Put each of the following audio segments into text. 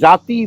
ذاتی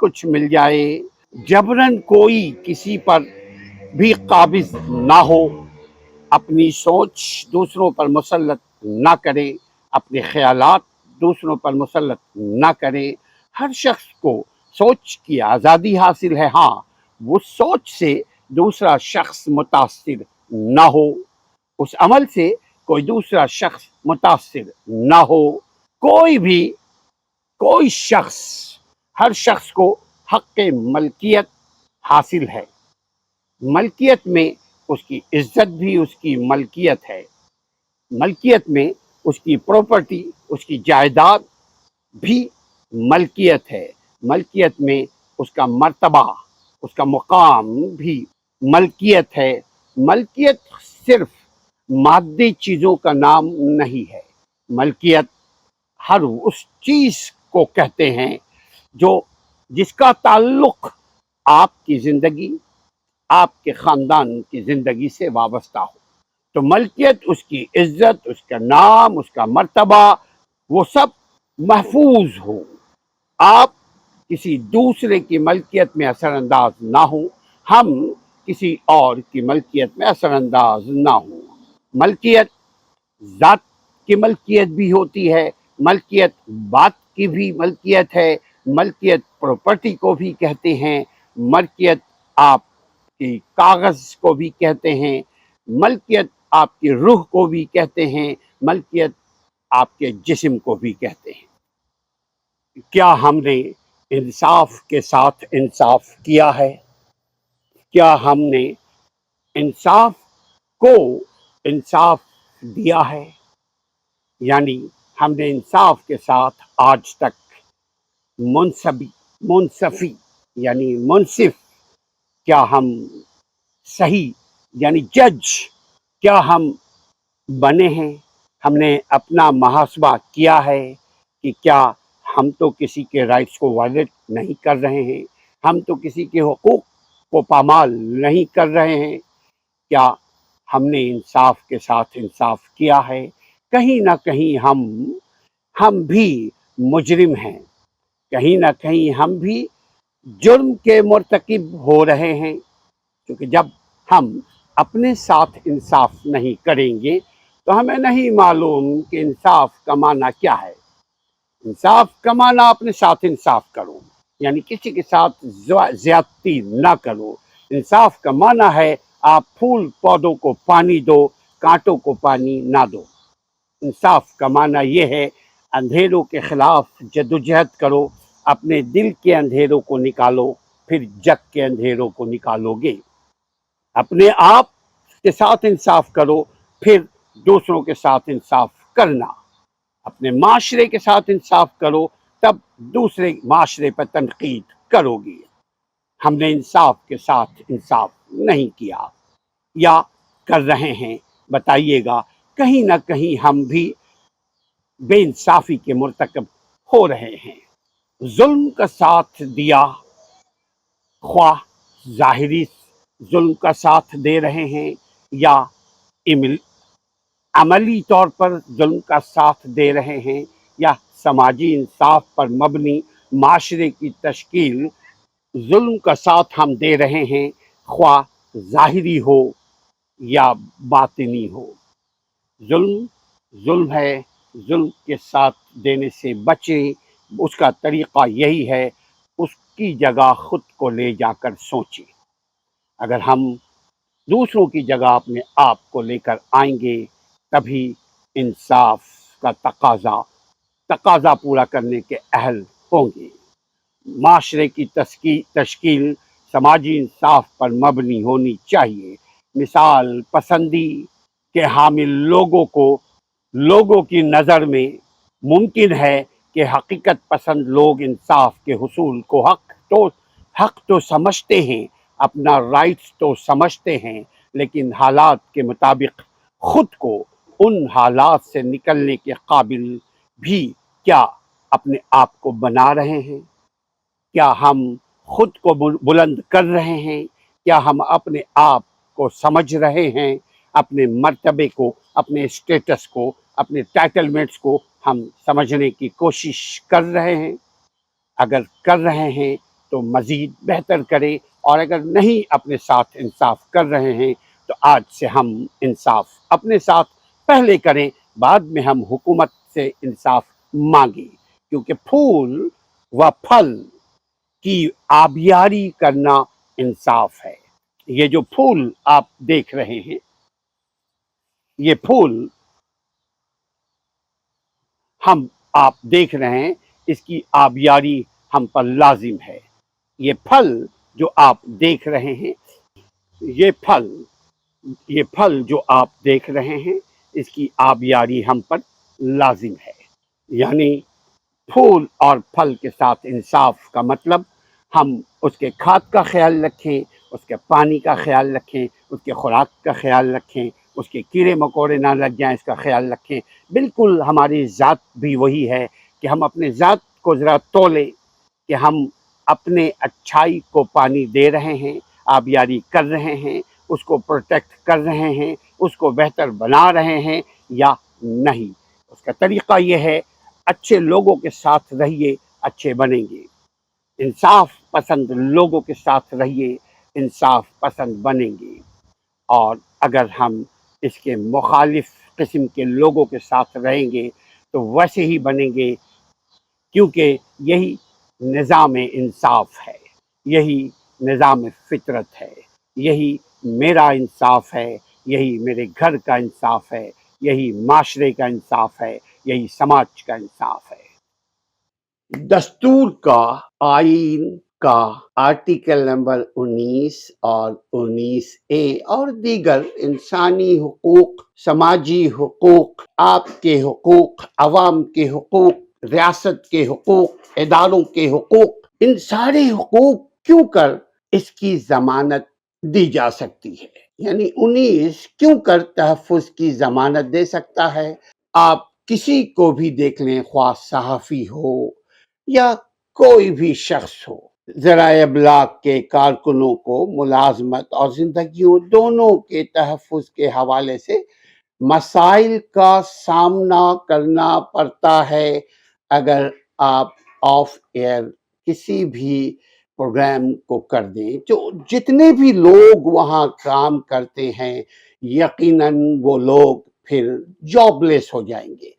کچھ مل جائے، جبرن کوئی کسی پر بھی قابض نہ ہو، اپنی سوچ دوسروں پر مسلط نہ کرے، اپنے خیالات دوسروں پر مسلط نہ کرے۔ ہر شخص کو سوچ کی آزادی حاصل ہے، ہاں وہ سوچ سے دوسرا شخص متاثر نہ ہو، اس عمل سے کوئی دوسرا شخص متاثر نہ ہو۔ کوئی شخص، ہر شخص کو حق ملکیت حاصل ہے، ملکیت میں اس کی عزت بھی اس کی ملکیت ہے، ملکیت میں اس کی پراپرٹی، اس کی جائیداد بھی ملکیت ہے، ملکیت میں اس کا مرتبہ، اس کا مقام بھی ملکیت ہے۔ ملکیت صرف مادی چیزوں کا نام نہیں ہے، ملکیت ہر اس چیز کو کہتے ہیں جس کا تعلق آپ کی زندگی، آپ کے خاندان کی زندگی سے وابستہ ہو۔ تو ملکیت، اس کی عزت، اس کا نام، اس کا مرتبہ، وہ سب محفوظ ہو، آپ کسی دوسرے کی ملکیت میں اثر انداز نہ ہوں، ہم کسی اور کی ملکیت میں اثر انداز نہ ہوں۔ ملکیت ذات کی ملکیت بھی ہوتی ہے، ملکیت بات کی بھی ملکیت ہے، ملکیت پراپرٹی کو بھی کہتے ہیں، ملکیت آپ کی کاغذ کو بھی کہتے ہیں، ملکیت آپ کی روح کو بھی کہتے ہیں، ملکیت آپ کے جسم کو بھی کہتے ہیں۔ کیا ہم نے انصاف کے ساتھ انصاف کیا ہے؟ کیا ہم نے انصاف کو انصاف دیا ہے؟ یعنی ہم نے انصاف کے ساتھ آج تک منصفی یعنی منصف، کیا ہم صحیح یعنی جج کیا ہم بنے ہیں؟ ہم نے اپنا محاسبہ کیا ہے کہ کیا ہم تو کسی کے رائٹس کو وائلیٹ نہیں کر رہے ہیں، ہم تو کسی کے حقوق کو پامال نہیں کر رہے ہیں؟ کیا ہم نے انصاف کے ساتھ انصاف کیا ہے؟ کہیں نہ کہیں ہم بھی مجرم ہیں، کہیں نہ کہیں ہم بھی جرم کے مرتکب ہو رہے ہیں، کیونکہ جب ہم اپنے ساتھ انصاف نہیں کریں گے تو ہمیں نہیں معلوم کہ انصاف کا معنی کیا ہے۔ انصاف کا معنی اپنے ساتھ انصاف کرو، یعنی کسی کے ساتھ زیادتی نہ کرو۔ انصاف کا معنی ہے آپ پھول پودوں کو پانی دو، کانٹوں کو پانی نہ دو۔ انصاف کا معنی یہ ہے اندھیروں کے خلاف جدوجہد کرو، اپنے دل کے اندھیروں کو نکالو، پھر جگ کے اندھیروں کو نکالو گے۔ اپنے آپ کے ساتھ انصاف کرو، پھر دوسروں کے ساتھ انصاف کرنا۔ اپنے معاشرے کے ساتھ انصاف کرو، تب دوسرے معاشرے پر تنقید کرو گی۔ ہم نے انصاف کے ساتھ انصاف نہیں کیا یا کر رہے ہیں، بتائیے گا کہیں نہ کہیں ہم بھی بے انصافی کے مرتکب ہو رہے ہیں۔ ظلم کا ساتھ دیا، خواہ ظاہری ظلم کا ساتھ دے رہے ہیں یا عملی طور پر ظلم کا ساتھ دے رہے ہیں، یا سماجی انصاف پر مبنی معاشرے کی تشکیل ظلم کا ساتھ ہم دے رہے ہیں، خواہ ظاہری ہو یا باطنی ہو۔ ظلم ہے، ظلم کے ساتھ دینے سے بچیں۔ اس کا طریقہ یہی ہے، اس کی جگہ خود کو لے جا کر سوچیں۔ اگر ہم دوسروں کی جگہ اپنے آپ کو لے کر آئیں گے، تبھی انصاف کا تقاضا پورا کرنے کے اہل ہوں گے۔ معاشرے کی تشکیل سماجی انصاف پر مبنی ہونی چاہیے۔ مثال پسندی کے حامل لوگوں کی نظر میں ممکن ہے کہ حقیقت پسند لوگ انصاف کے حصول کو حق تو سمجھتے ہیں، اپنا رائٹس تو سمجھتے ہیں، لیکن حالات کے مطابق خود کو ان حالات سے نکلنے کے قابل بھی کیا اپنے آپ کو بنا رہے ہیں؟ کیا ہم خود کو بلند کر رہے ہیں؟ کیا ہم اپنے آپ کو سمجھ رہے ہیں؟ اپنے مرتبے کو، اپنے اسٹیٹس کو، اپنے ٹائٹلمنٹس کو ہم سمجھنے کی کوشش کر رہے ہیں؟ اگر کر رہے ہیں تو مزید بہتر کریں، اور اگر نہیں اپنے ساتھ انصاف کر رہے ہیں تو آج سے ہم انصاف اپنے ساتھ پہلے کریں، بعد میں ہم حکومت سے انصاف مانگیں، کیونکہ پھول و پھل کی آبیاری کرنا انصاف ہے۔ یہ جو پھول آپ دیکھ رہے ہیں، یہ پھول ہم آپ دیکھ رہے ہیں، اس کی آبیاری ہم پر لازم ہے۔ یہ پھل جو آپ دیکھ رہے ہیں، یہ پھل یہ پھل جو آپ دیکھ رہے ہیں، اس کی آبیاری ہم پر لازم ہے۔ یعنی پھول اور پھل کے ساتھ انصاف کا مطلب ہم اس کے کھاد کا خیال رکھیں، اس کے پانی کا خیال رکھیں، اس کے خوراک کا خیال رکھیں، اس کے کیڑے مکوڑے نہ لگ جائیں اس کا خیال رکھیں۔ بالکل ہماری ذات بھی وہی ہے کہ ہم اپنے ذات کو ذرا تولیں کہ ہم اپنے اچھائی کو پانی دے رہے ہیں، آبیاری کر رہے ہیں، اس کو پروٹیکٹ کر رہے ہیں، اس کو بہتر بنا رہے ہیں یا نہیں۔ اس کا طریقہ یہ ہے، اچھے لوگوں کے ساتھ رہیے، اچھے بنیں گے۔ انصاف پسند لوگوں کے ساتھ رہیے، انصاف پسند بنیں گے۔ اور اگر ہم اس کے مخالف قسم کے لوگوں کے ساتھ رہیں گے تو ویسے ہی بنیں گے، کیونکہ یہی نظام انصاف ہے، یہی نظام فطرت ہے، یہی میرا انصاف ہے، یہی میرے گھر کا انصاف ہے، یہی معاشرے کا انصاف ہے، یہی سماج کا انصاف ہے۔ دستور کا، آئین کا آرٹیکل نمبر 19 اور 19A اور دیگر انسانی حقوق، سماجی حقوق، آپ کے حقوق، عوام کے حقوق، ریاست کے حقوق، اداروں کے حقوق، ان سارے حقوق کیوں کر اس کی ضمانت دی جا سکتی ہے، یعنی 19 کیوں کر تحفظ کی ضمانت دے سکتا ہے۔ آپ کسی کو بھی دیکھ لیں، خواہ صحافی ہو یا کوئی بھی شخص ہو، ذرائع ابلاغ کے کارکنوں کو ملازمت اور زندگیوں دونوں کے تحفظ کے حوالے سے مسائل کا سامنا کرنا پڑتا ہے اگر آپ آف ایئر کسی بھی پروگرام کو کر دیں۔ جو جتنے بھی لوگ وہاں کام کرتے ہیں، یقیناً وہ لوگ پھر جاب لیس ہو جائیں گے،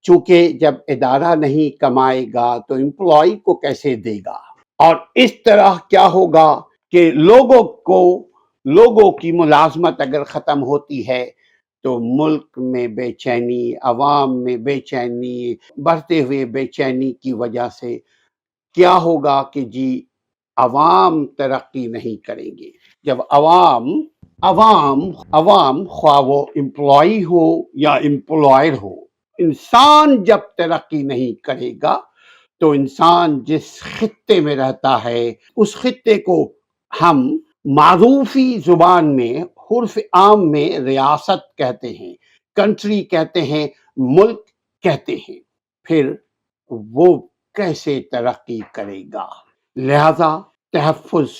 چونکہ جب ادارہ نہیں کمائے گا تو امپلائی کو کیسے دے گا۔ اور اس طرح کیا ہوگا کہ لوگوں کی ملازمت اگر ختم ہوتی ہے تو ملک میں بے چینی، عوام میں بے چینی، بڑھتے ہوئے بے چینی کی وجہ سے کیا ہوگا کہ جی عوام ترقی نہیں کریں گے۔ جب عوام خواہ وہ امپلائی ہو یا امپلائر ہو، انسان جب ترقی نہیں کرے گا تو انسان جس خطے میں رہتا ہے اس خطے کو ہم معروفی زبان میں، حرف عام میں ریاست کہتے ہیں، کنٹری کہتے ہیں، ملک کہتے ہیں، پھر وہ کیسے ترقی کرے گا؟ لہذا تحفظ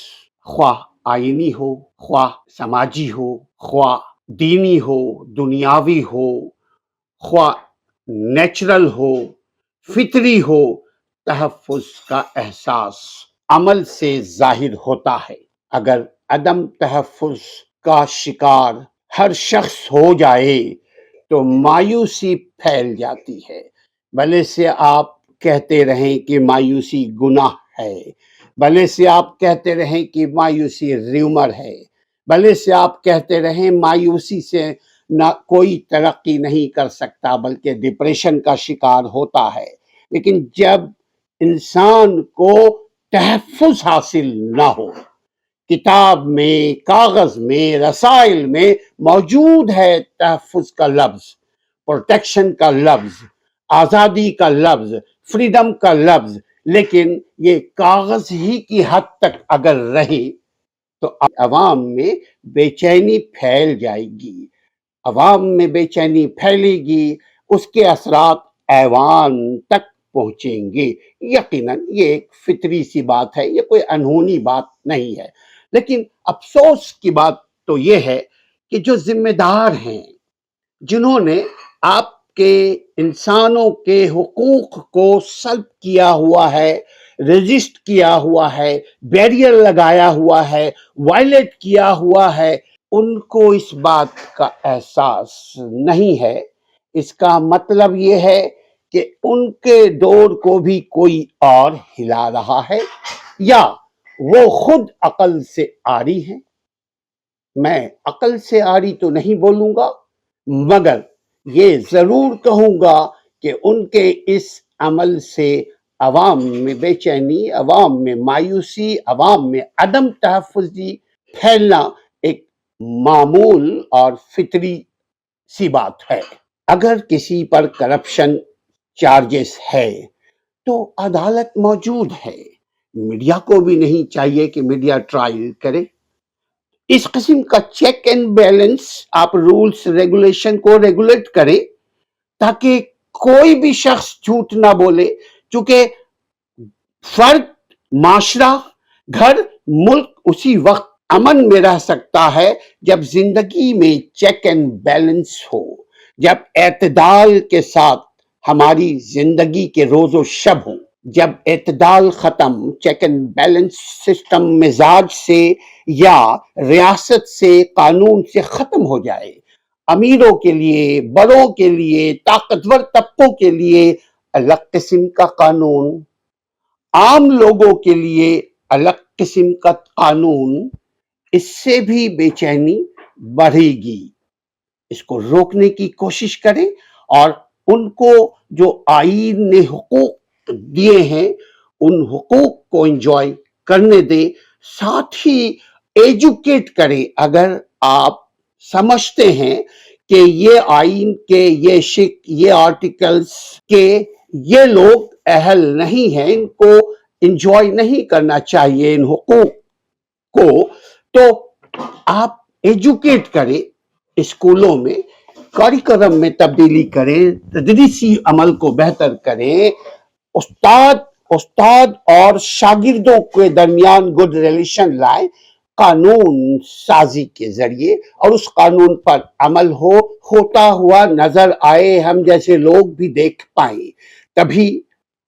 خواہ آئینی ہو، خواہ سماجی ہو، خواہ دینی ہو، دنیاوی ہو، خواہ نیچرل ہو، فطری ہو، تحفظ کا احساس عمل سے ظاہر ہوتا ہے۔ اگر عدم تحفظ کا شکار ہر شخص ہو جائے تو مایوسی پھیل جاتی ہے۔ بھلے سے آپ کہتے رہیں کہ مایوسی گناہ ہے، بھلے سے آپ کہتے رہیں کہ مایوسی ریومر ہے، بھلے سے آپ کہتے رہیں مایوسی سے نہ کوئی ترقی نہیں کر سکتا بلکہ ڈپریشن کا شکار ہوتا ہے، لیکن جب انسان کو تحفظ حاصل نہ ہو، کتاب میں، کاغذ میں، رسائل میں موجود ہے تحفظ کا لفظ، پروٹیکشن کا لفظ، آزادی کا لفظ، فریڈم کا لفظ، لیکن یہ کاغذ ہی کی حد تک اگر رہے تو عوام میں بے چینی پھیل جائے گی۔ عوام میں بے چینی پھیلے گی، اس کے اثرات ایوان تک پہنچیں گے۔ یقیناً یہ ایک فطری سی بات ہے، یہ کوئی انہونی بات نہیں ہے، لیکن افسوس کی بات تو یہ ہے کہ جو ذمہ دار ہیں، جنہوں نے آپ کے انسانوں کے حقوق کو سلب کیا ہوا ہے، ریزسٹ کیا ہوا ہے، بیریئر لگایا ہوا ہے، وائلیٹ کیا ہوا ہے، ان کو اس بات کا احساس نہیں ہے۔ اس کا مطلب یہ ہے کہ ان کے ڈور کو بھی کوئی اور ہلا رہا ہے، یا وہ خود عقل سے عاری ہیں۔ میں عقل سے عاری تو نہیں بولوں گا، مگر یہ ضرور کہوں گا کہ ان کے اس عمل سے عوام میں بے چینی، عوام میں مایوسی، عوام میں عدم تحفظی پھیلنا ایک معمول اور فطری سی بات ہے۔ اگر کسی پر کرپشن چارجز ہے تو عدالت موجود ہے۔ میڈیا کو بھی نہیں چاہیے کہ میڈیا ٹرائل کرے۔ اس قسم کا چیک اینڈ بیلنس آپ رولز ریگولیشن کو ریگولیٹ کریں تاکہ کوئی بھی شخص جھوٹ نہ بولے، چونکہ فرد، معاشرہ، گھر، ملک اسی وقت امن میں رہ سکتا ہے جب زندگی میں چیک اینڈ بیلنس ہو، جب اعتدال کے ساتھ ہماری زندگی کے روز و شب ہوں۔ جب اعتدال ختم، چیک اینڈ بیلنس سسٹم مزاج سے یا ریاست سے، قانون سے ختم ہو جائے، امیروں کے لیے، بڑوں کے لیے، طاقتور طبقوں کے لیے الگ قسم کا قانون، عام لوگوں کے لیے الگ قسم کا قانون، اس سے بھی بے چینی بڑھے گی۔ اس کو روکنے کی کوشش کریں اور ان کو جو آئین نے حقوق دیے ہیں ان حقوق کو انجوائے کرنے دیں، ساتھ ہی ایجوکیٹ کریں۔ اگر آپ سمجھتے ہیں کہ یہ آئین کے یہ آرٹیکلز کے یہ لوگ اہل نہیں ہیں، ان کو انجوائے نہیں کرنا چاہیے ان حقوق کو، تو آپ ایجوکیٹ کریں، اسکولوں میں کریکلم میں تبدیلی کریں، تدریسی عمل کو بہتر کریں، استاد اور شاگردوں کے درمیان گڈ ریلیشن لائیں قانون سازی کے ذریعے، اور اس قانون پر عمل ہوتا ہوا نظر آئے، ہم جیسے لوگ بھی دیکھ پائیں، تبھی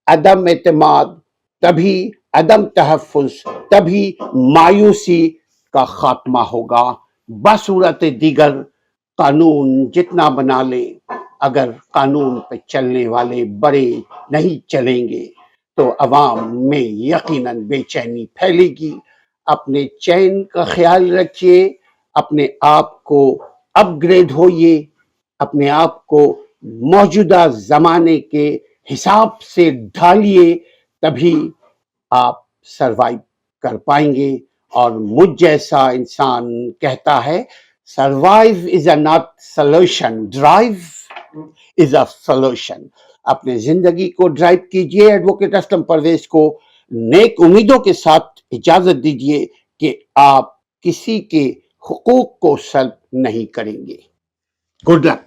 عدم اعتماد، تبھی عدم تحفظ، تبھی مایوسی کا خاتمہ ہوگا۔ بصورت دیگر قانون جتنا بنا لیں، اگر قانون پہ چلنے والے بڑے نہیں چلیں گے تو عوام میں یقیناً بے چینی پھیلے گی۔ اپنے چین کا خیال رکھیے، اپنے آپ کو اپ گریڈ ہوئیے، اپنے آپ کو موجودہ زمانے کے حساب سے ڈھالیے، تبھی آپ سروائیو کر پائیں گے۔ اور مجھ جیسا انسان کہتا ہے survive is a not solution, drive is a solution. اپنے زندگی کو ڈرائیو کیجئے۔ ایڈوکیٹ اسلم پرویز کو نیک امیدوں کے ساتھ اجازت دیجئے کہ آپ کسی کے حقوق کو سلب نہیں کریں گے۔ Good luck.